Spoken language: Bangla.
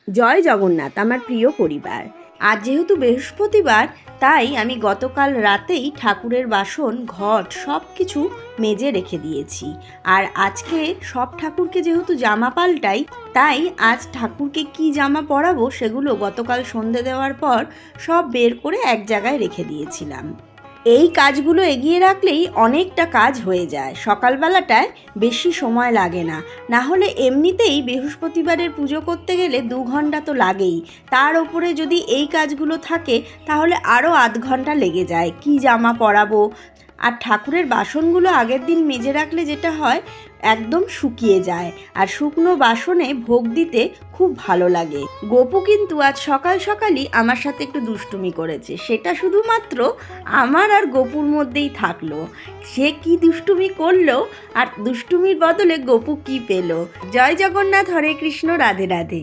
জয় জগন্নাথ আমার প্রিয় পরিবার। আজ যেহেতু বৃহস্পতিবার, তাই আমি গতকাল রাতেই ঠাকুরের বাসন, ঘট সব কিছু মেজে রেখে দিয়েছি। আর আজকে সব ঠাকুরকে যেহেতু জামা পাল্টাই, তাই আজ ঠাকুরকে কি জামা পরাবো সেগুলো গতকাল সন্ধে দেওয়ার পর সব বের করে এক জায়গায় রেখে দিয়েছিলাম। এই কাজগুলো এগিয়ে রাখলেই অনেকটা কাজ হয়ে যায়, সকালবেলাটায় বেশি সময় লাগে না। না হলে এমনিতেই বৃহস্পতিবারের পুজো করতে গেলে 2 ঘন্টা তো লাগেই, তার ওপরে যদি এই কাজগুলো থাকে তাহলে আরও আধ ঘন্টা লেগে যায় কি জামা পরাবো। আর ঠাকুরের বাসনগুলো আগের দিন মেজে রাখলে যেটা হয়, একদম শুকিয়ে যায়, আর শুকনো বাসনে ভোগ দিতে খুব ভালো লাগে। গপু কিন্তু আজ সকাল সকালই আমার সাথে একটু দুষ্টুমি করেছে, সেটা শুধুমাত্র আমার আর গপুর মধ্যেই থাকলো। সে কি দুষ্টুমি করলো, আর দুষ্টুমির বদলে গপু কি পেল। জয় জগন্নাথ, হরে কৃষ্ণ, রাধে রাধে।